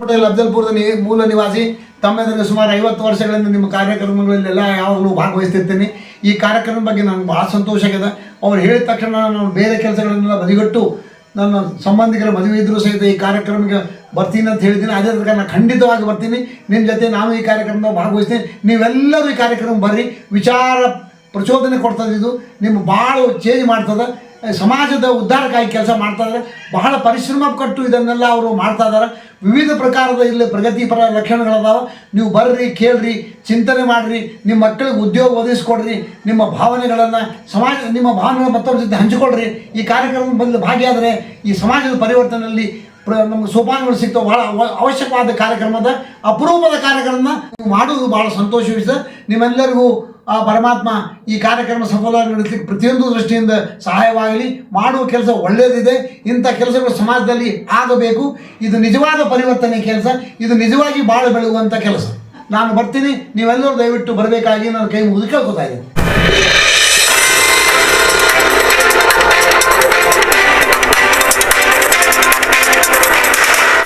Hotel ಅಫ್ಜಲ್ಪುರದ ಮೂಲ ನಿವಾಸಿ. ತಮ್ಮೆದುರಿಗೆ ಸುಮಾರು 50 ವರ್ಷಗಳಿಂದ ನಿಮ್ಮ ಕಾರ್ಯಕ್ರಮಗಳಲ್ಲೆಲ್ಲ ಯಾವಾಗಲೂ ಭಾಗವಹಿಸ್ತಿರ್ತೀನಿ. ಈ ಕಾರ್ಯಕ್ರಮದ ಬಗ್ಗೆ ನನಗೆ ಭಾಳ ಸಂತೋಷ ಆಗಿದೆ. ಅವ್ರು ಹೇಳಿದ ತಕ್ಷಣ ನಾನು ಬೇರೆ ಕೆಲಸಗಳನ್ನೆಲ್ಲ ಬದಿಗಟ್ಟು ನನ್ನ ಸಂಬಂಧಿಕರ ಮದುವೆ ಇದ್ದರೂ ಸಹಿತ ಈ ಕಾರ್ಯಕ್ರಮಕ್ಕೆ ಬರ್ತೀನಿ ಅಂತ ಹೇಳಿದ್ದೀನಿ. ಅದೇ ಪ್ರಕಾರ ನಾನು ಖಂಡಿತವಾಗಿ ಬರ್ತೀನಿ. ನಿಮ್ಮ ಜೊತೆ ನಾನು ಈ ಕಾರ್ಯಕ್ರಮದಾಗ ಭಾಗವಹಿಸ್ತೀನಿ. ನೀವೆಲ್ಲರೂ ಈ ಕಾರ್ಯಕ್ರಮ ಬರ್ರಿ. ವಿಚಾರ ಪ್ರಚೋದನೆ ಕೊಡ್ತದೆ. ಇದು ನಿಮ್ಮ ಭಾಳ ಚೇಂಜ್ ಮಾಡ್ತದೆ. ಸಮಾಜದ ಉದ್ಧಾರಕ್ಕಾಗಿ ಕೆಲಸ ಮಾಡ್ತಾ ಇದ್ದಾರೆ. ಬಹಳ ಪರಿಶ್ರಮ ಪಟ್ಟು ಇದನ್ನೆಲ್ಲ ಅವರು ಮಾಡ್ತಾ ಇದ್ದಾರೆ. ವಿವಿಧ ಪ್ರಕಾರದ ಇಲ್ಲಿ ಪ್ರಗತಿಪರ ಲಕ್ಷಣಗಳದಾವ. ನೀವು ಬರ್ರಿ, ಕೇಳ್ರಿ, ಚಿಂತನೆ ಮಾಡಿರಿ, ನಿಮ್ಮ ಮಕ್ಕಳಿಗೆ ಉದ್ಯೋಗ ಒದಗಿಸ್ಕೊಡ್ರಿ, ನಿಮ್ಮ ಭಾವನೆಗಳನ್ನು ನಿಮ್ಮ ಭಾವನೆಗಳು ಮತ್ತೊಬ್ಬರ ಜೊತೆ ಹಂಚಿಕೊಳ್ರಿ. ಈ ಕಾರ್ಯಕ್ರಮದ ಬಂದು ಭಾಗಿಯಾದರೆ ಈ ಸಮಾಜದ ಪರಿವರ್ತನೆಯಲ್ಲಿ ನಮಗೆ ಸೋಪಾನಗಳು ಸಿಗ್ತಾವೆ. ಭಾಳ ಅವಶ್ಯಕವಾದ ಕಾರ್ಯಕ್ರಮದ ಅಪರೂಪದ ಕಾರ್ಯಕ್ರಮನ ಮಾಡುವುದು ಭಾಳ ಸಂತೋಷವಿದೆ. ನಿಮ್ಮೆಲ್ಲರಿಗೂ ಆ ಪರಮಾತ್ಮ ಈ ಕಾರ್ಯಕ್ರಮ ಸಫಲವಾಗಿ ನಡೆಸಲಿಕ್ಕೆ ಪ್ರತಿಯೊಂದು ದೃಷ್ಟಿಯಿಂದ ಸಹಾಯವಾಗಲಿ. ಮಾಡುವ ಕೆಲಸ ಒಳ್ಳೆಯದಿದೆ. ಇಂಥ ಕೆಲಸಗಳು ಸಮಾಜದಲ್ಲಿ ಆಗಬೇಕು. ಇದು ನಿಜವಾದ ಪರಿವರ್ತನೆ ಕೆಲಸ. ಇದು ನಿಜವಾಗಿ ಭಾಳ ಬೆಳೆಯುವಂಥ ಕೆಲಸ. ನಾನು ಬರ್ತೀನಿ. ನೀವೆಲ್ಲರೂ ದಯವಿಟ್ಟು ಬರಬೇಕಾಗಿ ನಾನು ಕೈ ಮುಗಿದು ಕೇಳ್ಕೊತಾ ಇದ್ದೀನಿ.